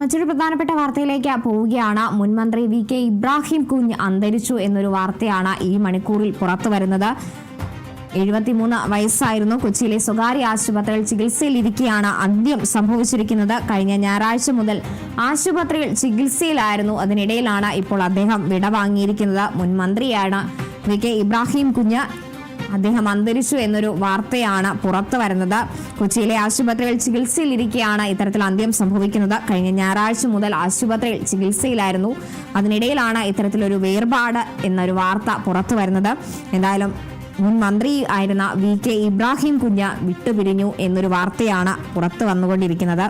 മറ്റൊരു പ്രധാനപ്പെട്ട വാർത്തയിലേക്ക് പോവുകയാണ്. മുൻമന്ത്രി VK ഇബ്രാഹിം കുഞ്ഞ് അന്തരിച്ചു എന്നൊരു വാർത്തയാണ് ഈ മണിക്കൂറിൽ പുറത്തു വരുന്നത്. 73 വയസ്സായിരുന്നു. കൊച്ചിയിലെ സ്വകാര്യ ആശുപത്രിയിൽ ചികിത്സയിലിരിക്കെയാണ് അന്ത്യം സംഭവിച്ചിരിക്കുന്നത്. കഴിഞ്ഞ ഞായറാഴ്ച മുതൽ ആശുപത്രിയിൽ ചികിത്സയിലായിരുന്നു. അതിനിടയിലാണ് ഇപ്പോൾ അദ്ദേഹം വിടവാങ്ങിയിരിക്കുന്നത്. മുൻമന്ത്രിയാണ് VK ഇബ്രാഹിം കുഞ്ഞ്. അദ്ദേഹം അന്തരിച്ചു എന്നൊരു വാർത്തയാണ് പുറത്തു വരുന്നത്. കൊച്ചിയിലെ ആശുപത്രിയിൽ ചികിത്സയിലിരിക്കെയാണ് ഇത്തരത്തിൽ അന്ത്യം സംഭവിക്കുന്നത്. കഴിഞ്ഞ ഞായറാഴ്ച മുതൽ ആശുപത്രിയിൽ ചികിത്സയിലായിരുന്നു. അതിനിടയിലാണ് ഇത്തരത്തിലൊരു വേർപാട് എന്നൊരു വാർത്ത പുറത്തു വരുന്നത്. എന്തായാലും മുൻ മന്ത്രി ആയിരുന്ന VK ഇബ്രാഹിം കുഞ്ഞ് വിട്ടുപിരിഞ്ഞു എന്നൊരു വാർത്തയാണ് പുറത്തു വന്നുകൊണ്ടിരിക്കുന്നത്.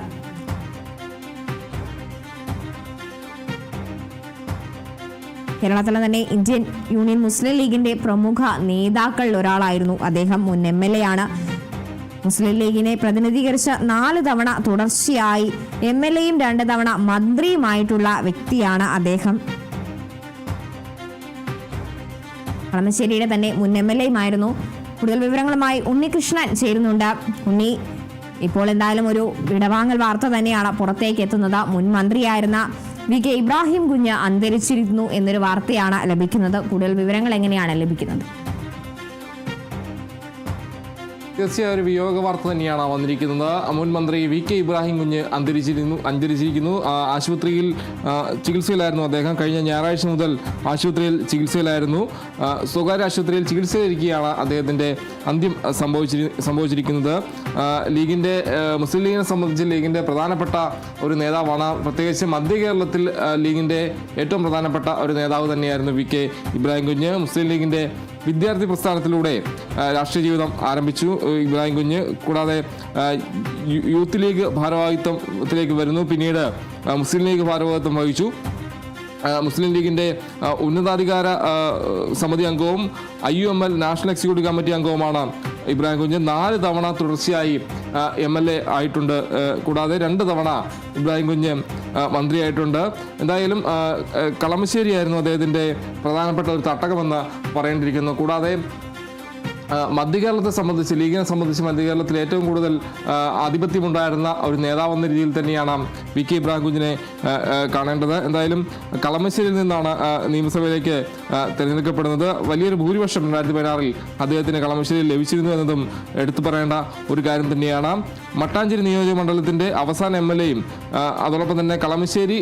കേരളത്തിലെ തന്നെ ഇന്ത്യൻ യൂണിയൻ മുസ്ലിം ലീഗിന്റെ പ്രമുഖ നേതാക്കളിൽ ഒരാളായിരുന്നു അദ്ദേഹം. മുൻ MLA ആണ്. മുസ്ലിം ലീഗിനെ പ്രതിനിധീകരിച്ച 4 തവണ തുടർച്ചയായി MLAയും 2 തവണ മന്ത്രിയുമായിട്ടുള്ള വ്യക്തിയാണ് അദ്ദേഹം. കളമശ്ശേരിയുടെ തന്നെ മുൻ MLAയുമായിരുന്നു. കൂടുതൽ വിവരങ്ങളുമായി ഉണ്ണികൃഷ്ണൻ ചേരുന്നുണ്ട്. ഉണ്ണി, ഇപ്പോൾ എന്തായാലും ഒരു വിടവാങ്ങൽ വാർത്ത തന്നെയാണ് പുറത്തേക്ക് എത്തുന്നത്. മുൻ മന്ത്രിയായിരുന്ന VK ഇബ്രാഹിം കുഞ്ഞ് അന്തരിച്ചിരുന്നു എന്നൊരു വാർത്തയാണ് ലഭിക്കുന്നത്. കൂടുതൽ വിവരങ്ങൾ എങ്ങനെയാണ് ലഭിക്കുന്നത്? തീർച്ചയായും ഒരു വിയോഗ വാർത്ത തന്നെയാണ് വന്നിരിക്കുന്നത്. മുൻ മന്ത്രി VK ഇബ്രാഹിം കുഞ്ഞ് അന്തരിച്ചിരിക്കുന്നു. ആശുപത്രിയിൽ ചികിത്സയിലായിരുന്നു അദ്ദേഹം. കഴിഞ്ഞ ഞായറാഴ്ച മുതൽ ആശുപത്രിയിൽ ചികിത്സയിലായിരുന്നു. സ്വകാര്യ ആശുപത്രിയിൽ ചികിത്സയിലിരിക്കുകയാണ് അദ്ദേഹത്തിൻ്റെ അന്ത്യം സംഭവിച്ചിരിക്കുന്നത്. ലീഗിൻ്റെ മുസ്ലിം ലീഗിനെ സംബന്ധിച്ച് ലീഗിൻ്റെ പ്രധാനപ്പെട്ട ഒരു നേതാവാണ്. പ്രത്യേകിച്ച് മധ്യ കേരളത്തിൽ ലീഗിൻ്റെ ഏറ്റവും പ്രധാനപ്പെട്ട ഒരു നേതാവ് തന്നെയായിരുന്നു VK ഇബ്രാഹിം കുഞ്ഞ്. മുസ്ലിം ലീഗിൻ്റെ വിദ്യാർത്ഥി പ്രസ്ഥാനത്തിലൂടെ രാഷ്ട്രീയ ജീവിതം ആരംഭിച്ചു ഇബ്രാഹിം കുഞ്ഞ്. കൂടാതെ യൂത്ത് ലീഗ് ഭാരവാഹിത്വത്തിലേക്ക് വരുന്നു. പിന്നീട് മുസ്ലിം ലീഗ് ഭാരവാഹിത്വം വഹിച്ചു. മുസ്ലിം ലീഗിൻ്റെ ഉന്നതാധികാര സമിതി അംഗവും IUML നാഷണൽ എക്സിക്യൂട്ടീവ് കമ്മിറ്റി അംഗവുമാണ് ഇബ്രാഹിം കുഞ്ഞ്. 4 തവണ തുടർച്ചയായി MLA ആയിട്ടുണ്ട്. കൂടാതെ 2 തവണ ഇബ്രാഹിം കുഞ്ഞ് മന്ത്രിയായിട്ടുണ്ട്. എന്തായാലും കളമശ്ശേരി ആയിരുന്നു അദ്ദേഹത്തിൻ്റെ പ്രധാനപ്പെട്ട ഒരു തട്ടകമെന്ന് പറയേണ്ടിയിരിക്കുന്നു. കൂടാതെ മധ്യകേരളത്തെ സംബന്ധിച്ച് ലീഗിനെ സംബന്ധിച്ച് മധ്യകേരളത്തിൽ ഏറ്റവും കൂടുതൽ ആധിപത്യമുണ്ടായിരുന്ന ഒരു നേതാവെന്ന രീതിയിൽ തന്നെയാണ് VK ഇബ്രാഹിം കുഞ്ഞിനെ കാണേണ്ടത്. എന്തായാലും കളമശ്ശേരിയിൽ നിന്നാണ് നിയമസഭയിലേക്ക് തിരഞ്ഞെടുക്കപ്പെടുന്നത്. വലിയൊരു ഭൂരിപക്ഷം 2016 അദ്ദേഹത്തിന് കളമശ്ശേരിയിൽ ലഭിച്ചിരുന്നു എന്നതും എടുത്തു പറയേണ്ട ഒരു കാര്യം തന്നെയാണ്. മട്ടാഞ്ചേരി നിയോജക മണ്ഡലത്തിൻ്റെ അവസാന MLAയും അതോടൊപ്പം തന്നെ കളമശ്ശേരി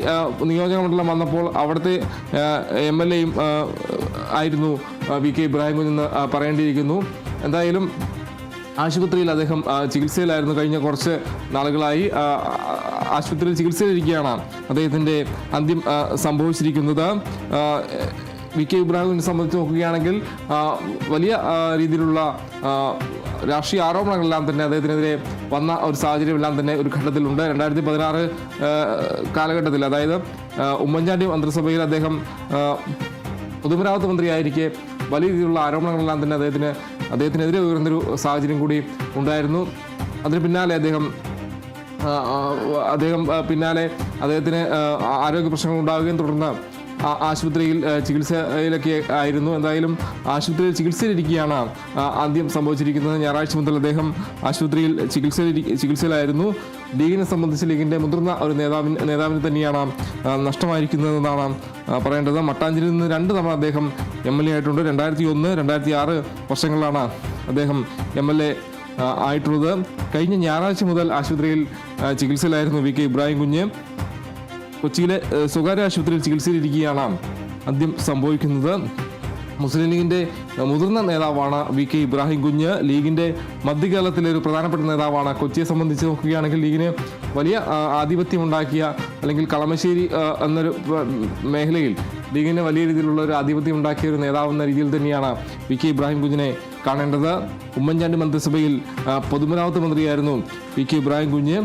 നിയോജക മണ്ഡലം വന്നപ്പോൾ അവിടുത്തെ MLAയും ആയിരുന്നു VK ഇബ്രാഹിം കുഞ്ഞെന്ന് പറയേണ്ടിയിരിക്കുന്നു. എന്തായാലും ആശുപത്രിയിൽ അദ്ദേഹം ചികിത്സയിലായിരുന്നു. കഴിഞ്ഞ കുറച്ച് നാളുകളായി ആശുപത്രിയിൽ ചികിത്സയിലിരിക്കുകയാണ് അദ്ദേഹത്തിൻ്റെ അന്ത്യം സംഭവിച്ചിരിക്കുന്നത്. VK ഇബ്രാഹിമിനെ സംബന്ധിച്ച് നോക്കുകയാണെങ്കിൽ വലിയ രീതിയിലുള്ള രാഷ്ട്രീയ ആരോപണങ്ങളെല്ലാം തന്നെ അദ്ദേഹത്തിനെതിരെ വന്ന ഒരു സാഹചര്യമെല്ലാം തന്നെ ഒരു ഘട്ടത്തിലുണ്ട്. 2016 കാലഘട്ടത്തിൽ, അതായത് ഉമ്മൻചാണ്ടി മന്ത്രിസഭയിൽ അദ്ദേഹം പൊതുമരാമത്ത് മന്ത്രിയായിരിക്കെ വലിയ രീതിയിലുള്ള ആരോപണങ്ങളെല്ലാം തന്നെ അദ്ദേഹത്തിനെതിരെ ഉയർന്നൊരു സാഹചര്യം കൂടി ഉണ്ടായിരുന്നു. അതിന് പിന്നാലെ അദ്ദേഹത്തിന് ആരോഗ്യ പ്രശ്നങ്ങൾ ഉണ്ടാവുകയും തുടർന്ന് ആശുപത്രിയിൽ ചികിത്സയിലൊക്കെ ആയിരുന്നു. എന്തായാലും ആശുപത്രിയിൽ ചികിത്സയിലിരിക്കുകയാണ് അന്ത്യം സംഭവിച്ചിരിക്കുന്നത്. ഞായറാഴ്ച മുതൽ അദ്ദേഹം ആശുപത്രിയിൽ ചികിത്സയിലായിരുന്നു. ലീഗിനെ സംബന്ധിച്ച് ലീഗിൻ്റെ മുതിർന്ന ഒരു നേതാവിന് തന്നെയാണ് നഷ്ടമായിരിക്കുന്നതെന്നാണ് പറയേണ്ടത്. മട്ടാഞ്ചേരിയിൽ നിന്ന് 2 തവണ അദ്ദേഹം MLA ആയിട്ടുണ്ട്. 2001, 2006 വർഷങ്ങളിലാണ് അദ്ദേഹം MLA ആയിട്ടുള്ളത്. കഴിഞ്ഞ ഞായറാഴ്ച മുതൽ ആശുപത്രിയിൽ ചികിത്സയിലായിരുന്നു VK ഇബ്രാഹിം കുഞ്ഞ്. കൊച്ചിയിലെ സ്വകാര്യ ആശുപത്രിയിൽ ചികിത്സയിലിരിക്കുകയാണ് അന്ത്യം സംഭവിക്കുന്നത്. മുസ്ലിം ലീഗിൻ്റെ മുതിർന്ന നേതാവാണ് VK ഇബ്രാഹിം കുഞ്ഞ്. ലീഗിൻ്റെ മധ്യകേരളത്തിലെ ഒരു പ്രധാനപ്പെട്ട നേതാവാണ്. കൊച്ചിയെ സംബന്ധിച്ച് നോക്കുകയാണെങ്കിൽ ലീഗിന് വലിയ ആധിപത്യമുണ്ടാക്കിയ, അല്ലെങ്കിൽ കളമശ്ശേരി എന്നൊരു മേഖലയിൽ ലീഗിന് വലിയ രീതിയിലുള്ള ഒരു ആധിപത്യം ഉണ്ടാക്കിയ ഒരു നേതാവെന്ന രീതിയിൽ തന്നെയാണ് VK ഇബ്രാഹിം കുഞ്ഞിനെ കാണേണ്ടത്. ഉമ്മൻചാണ്ടി മന്ത്രിസഭയിൽ പൊതുമരാമത്ത് മന്ത്രിയായിരുന്നു VK ഇബ്രാഹിം കുഞ്ഞ്.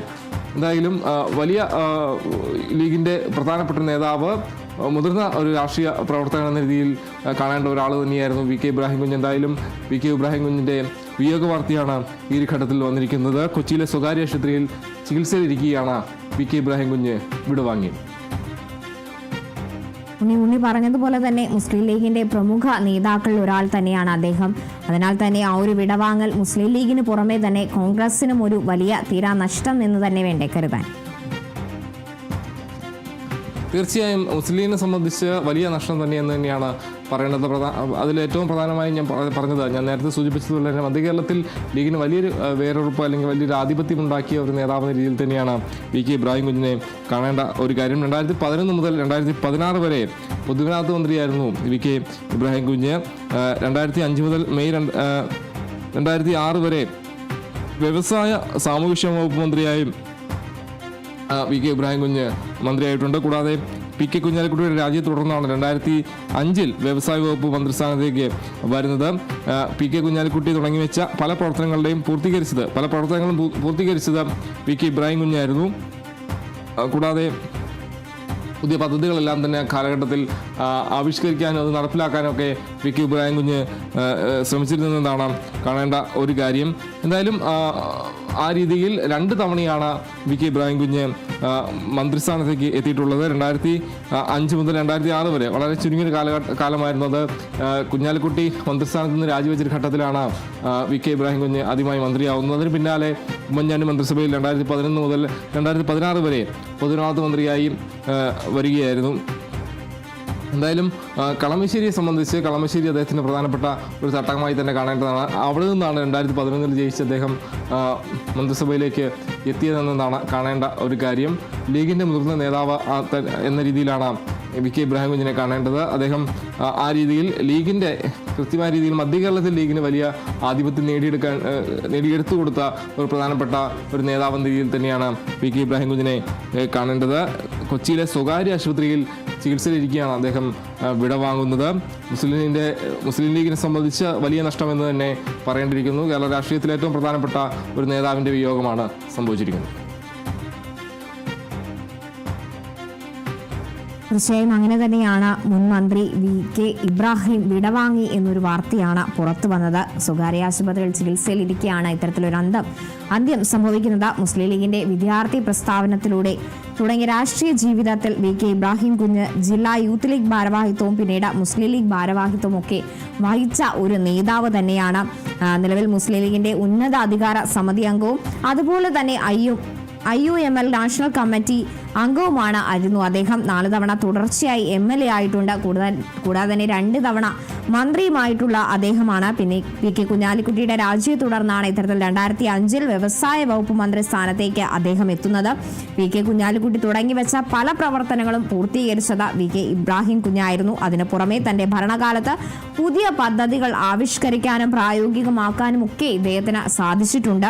എന്തായാലും വലിയ ലീഗിൻ്റെ പ്രധാനപ്പെട്ട നേതാവ്, മുതിർന്ന ഒരു രാഷ്ട്രീയ പ്രവർത്തകൻ എന്ന രീതിയിൽ കാണേണ്ട ഒരാൾ തന്നെയായിരുന്നു VK ഇബ്രാഹിം കുഞ്ഞ്. എന്തായാലും VK ഇബ്രാഹിം കുഞ്ഞിൻ്റെ വിയോഗ വാർത്തയാണ് ഈ ഒരു ഘട്ടത്തിൽ വന്നിരിക്കുന്നത്. കൊച്ചിയിലെ സ്വകാര്യ ആശുപത്രിയിൽ ചികിത്സയിലിരിക്കുകയാണ് VK ഇബ്രാഹിം കുഞ്ഞ് വിടുവാങ്ങി. ഉണ്ണി പറഞ്ഞതുപോലെ തന്നെ മുസ്ലിം ലീഗിന്റെ പ്രമുഖ നേതാക്കളിൽ ഒരാൾ തന്നെയാണ് അദ്ദേഹം. അതിനാൽ തന്നെ ആ ഒരു വിടവാങ്ങൽ മുസ്ലിം ലീഗിന് പുറമെ തന്നെ കോൺഗ്രസിനും ഒരു വലിയ തീരാ നഷ്ടം എന്ന് തന്നെ വേണ്ടേ കരുതാൻ. തീർച്ചയായും മുസ്ലിം ലീഗിനെ സംബന്ധിച്ച് വലിയ നഷ്ടം തന്നെയാണ് പറയേണ്ടത്. അതിൽ ഏറ്റവും പ്രധാനമായും ഞാൻ പറഞ്ഞത്, ഞാൻ നേരത്തെ സൂചിപ്പിച്ചതുപോലെ തന്നെ മധ്യകേരളത്തിൽ ലീഗിന് വലിയൊരു വേരുറപ്പ് അല്ലെങ്കിൽ വലിയൊരു ആധിപത്യം ഉണ്ടാക്കിയ ഒരു നേതാവെന്ന രീതിയിൽ തന്നെയാണ് VK ഇബ്രാഹിം കുഞ്ഞിനെ കാണേണ്ട ഒരു കാര്യം. 2011 മുതൽ 2016 വരെ പൊതുമരാമത്ത് മന്ത്രിയായിരുന്നു VK ഇബ്രാഹിം കുഞ്ഞ്. 2005 മുതൽ മെയ് 2006 വരെ വ്യവസായ സാമൂഹ്യക്ഷേമ വകുപ്പ് മന്ത്രിയായും VK ഇബ്രാഹിം കുഞ്ഞ് മന്ത്രിയായിട്ടുണ്ട്. കൂടാതെ PK കുഞ്ഞാലിക്കുട്ടിയുടെ രാജിയെ തുടർന്നാണ് 2005 വ്യവസായ വകുപ്പ് മന്ത്രിസ്ഥാനത്തേക്ക് വരുന്നത്. PK കുഞ്ഞാലിക്കുട്ടി തുടങ്ങിവെച്ച പല പ്രവർത്തനങ്ങളും പൂർത്തീകരിച്ചത് VK ഇബ്രാഹിം കുഞ്ഞായിരുന്നു. കൂടാതെ പുതിയ പദ്ധതികളെല്ലാം തന്നെ കാലഘട്ടത്തിൽ ആവിഷ്കരിക്കാനും അത് നടപ്പിലാക്കാനൊക്കെ VK ഇബ്രാഹിം കുഞ്ഞ് ശ്രമിച്ചിരുന്നതാണ് കാണേണ്ട ഒരു കാര്യം. എന്തായാലും ആ രീതിയിൽ 2 തവണയാണ് VK ഇബ്രാഹിം കുഞ്ഞ് മന്ത്രിസ്ഥാനത്തേക്ക് എത്തിയിട്ടുള്ളത്. 2005 മുതൽ 2006 വരെ വളരെ ചുരുങ്ങിയൊരു കാലമായിരുന്നു അത്. കുഞ്ഞാലിക്കുട്ടി മന്ത്രിസ്ഥാനത്ത് നിന്ന് രാജിവെച്ചൊരു ഘട്ടത്തിലാണ് VK ഇബ്രാഹിം കുഞ്ഞ് ആദ്യമായി മന്ത്രിയാവുന്നത്. അതിന് പിന്നാലെ ഉമ്മൻചാണ്ടി മന്ത്രിസഭയിൽ 2011 മുതൽ 2016 വരെ പൊതുമരാമത്ത് മന്ത്രിയായി വരികയായിരുന്നു. എന്തായാലും കളമശ്ശേരിയെ സംബന്ധിച്ച് കളമശ്ശേരി അദ്ദേഹത്തിന് പ്രധാനപ്പെട്ട ഒരു തട്ടകമായി തന്നെ കാണേണ്ടതാണ്. അവിടെ നിന്നാണ് 2011 ജയിച്ച് അദ്ദേഹം മന്ത്രിസഭയിലേക്ക് എത്തിയതെന്നതാണ് കാണേണ്ട ഒരു കാര്യം. ലീഗിൻ്റെ മുതിർന്ന നേതാവ് എന്ന രീതിയിലാണ് VK ഇബ്രാഹിം കുഞ്ഞിനെ കാണേണ്ടത്. അദ്ദേഹം ആ രീതിയിൽ ലീഗിൻ്റെ കൃത്യമായ രീതിയിൽ മധ്യകേരളത്തിൽ ലീഗിന് വലിയ ആധിപത്യം നേടിയെടുത്തു കൊടുത്ത ഒരു പ്രധാനപ്പെട്ട ഒരു നേതാവെന്ന രീതിയിൽ തന്നെയാണ് VK ഇബ്രാഹിം കുഞ്ഞിനെ കാണേണ്ടത്. കൊച്ചിയിലെ സ്വകാര്യ ആശുപത്രിയിൽ ചികിത്സയിലിരിക്കുകയാണ് അദ്ദേഹം വിടവാങ്ങുന്നത്. മുസ്ലിം ലീഗിനെ സംബന്ധിച്ച് വലിയ നഷ്ടമെന്ന് തന്നെ പറയേണ്ടിയിരിക്കുന്നു. കേരള രാഷ്ട്രീയത്തിലെ ഏറ്റവും പ്രധാനപ്പെട്ട ഒരു നേതാവിൻ്റെ വിയോഗമാണ് സംഭവിച്ചിരിക്കുന്നത്. തീർച്ചയായും അങ്ങനെ തന്നെയാണ്. മുൻ മന്ത്രി VK ഇബ്രാഹിം വിടവാങ്ങി എന്നൊരു വാർത്തയാണ് പുറത്തു വന്നത്. സ്വകാര്യ ആശുപത്രിയിൽ ചികിത്സയിലിരിക്കെയാണ് ഇത്തരത്തിലൊരു അന്ത്യം സംഭവിക്കുന്നത്. മുസ്ലിം ലീഗിന്റെ വിദ്യാർത്ഥി പ്രസ്ഥാനത്തിലൂടെ തുടങ്ങിയ രാഷ്ട്രീയ ജീവിതത്തിൽ VK ഇബ്രാഹിം കുഞ്ഞ് ജില്ലാ യൂത്ത് ലീഗ് ഭാരവാഹിത്വവും പിന്നീട് മുസ്ലിം ലീഗ് ഭാരവാഹിത്വവും ഒക്കെ വഹിച്ച ഒരു നേതാവ് തന്നെയാണ്. നിലവിൽ മുസ്ലിം ലീഗിന്റെ ഉന്നത അധികാര സമിതി അംഗവും അതുപോലെ തന്നെ IUML നാഷണൽ കമ്മിറ്റി അംഗവുമായിരുന്നു അദ്ദേഹം. 4 തവണ തുടർച്ചയായി MLA ആയിട്ടുണ്ട്. കൂടാതെ തന്നെ 2 തവണ മന്ത്രിയുമായിട്ടുള്ള അദ്ദേഹമാണ്. പിന്നെ VK കുഞ്ഞാലിക്കുട്ടിയുടെ രാജിയെ തുടർന്നാണ് ഇത്തരത്തിൽ 2005 വ്യവസായ വകുപ്പ് മന്ത്രി സ്ഥാനത്തേക്ക് അദ്ദേഹം എത്തുന്നത്. VK കുഞ്ഞാലിക്കുട്ടി തുടങ്ങിവെച്ച പല പ്രവർത്തനങ്ങളും പൂർത്തീകരിച്ചത് VK ഇബ്രാഹിം കുഞ്ഞായിരുന്നു. അതിനു പുറമെ തന്റെ ഭരണകാലത്ത് പുതിയ പദ്ധതികൾ ആവിഷ്കരിക്കാനും പ്രായോഗികമാക്കാനും ഒക്കെ ഇദ്ദേഹത്തിന് സാധിച്ചിട്ടുണ്ട്.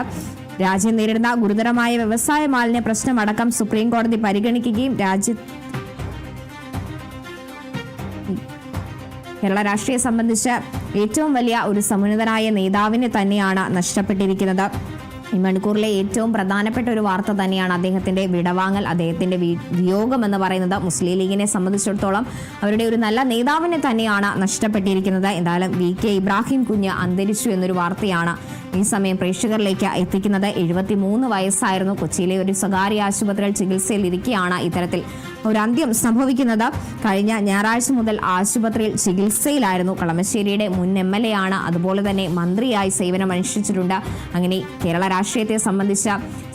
രാജ്യം നേരിടുന്ന ഗുരുതരമായ വ്യവസായ മാലിന്യ പ്രശ്നമടക്കം സുപ്രീം കോടതി പരിഗണിക്കുകയും കേരള രാഷ്ട്രീയം സംബന്ധിച്ച് ഏറ്റവും വലിയ ഒരു സമുന്നതനായ നേതാവിനെ തന്നെയാണ് നഷ്ടപ്പെട്ടിരിക്കുന്നത്. ഈ മണിക്കൂറിലെ ഏറ്റവും പ്രധാനപ്പെട്ട ഒരു വാർത്ത തന്നെയാണ് അദ്ദേഹത്തിന്റെ വിടവാങ്ങൽ, അദ്ദേഹത്തിന്റെ വിയോഗം എന്ന് പറയുന്നത്. മുസ്ലിം ലീഗിനെ സംബന്ധിച്ചിടത്തോളം അവരുടെ ഒരു നല്ല നേതാവിനെ തന്നെയാണ് നഷ്ടപ്പെട്ടിരിക്കുന്നത്. എന്തായാലും VK ഇബ്രാഹിം കുഞ്ഞ് അന്തരിച്ചു എന്നൊരു വാർത്തയാണ് ഈ സമയം പ്രേക്ഷകരിലേക്ക് എത്തിക്കുന്നത്. 73 വയസ്സായിരുന്നു. കൊച്ചിയിലെ ഒരു സ്വകാര്യ ആശുപത്രിയിൽ ചികിത്സയിൽ ഇരിക്കെയാണ് ഇത്തരത്തിൽ ഒരു അന്ത്യം സംഭവിക്കുന്നത്. കഴിഞ്ഞ ഞായറാഴ്ച മുതൽ ആശുപത്രിയിൽ ചികിത്സയിലായിരുന്നു. കളമശ്ശേരിയുടെ മുൻ MLA ആണ്. അതുപോലെ തന്നെ മന്ത്രിയായി സേവനമനുഷ്ഠിച്ചിട്ടുണ്ട്. അങ്ങനെ കേരള രാഷ്ട്രീയത്തെ സംബന്ധിച്ച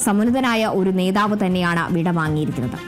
സമുന്നതനായ ഒരു നേതാവ് തന്നെയാണ് വിടവാങ്ങിയിരിക്കുന്നത്.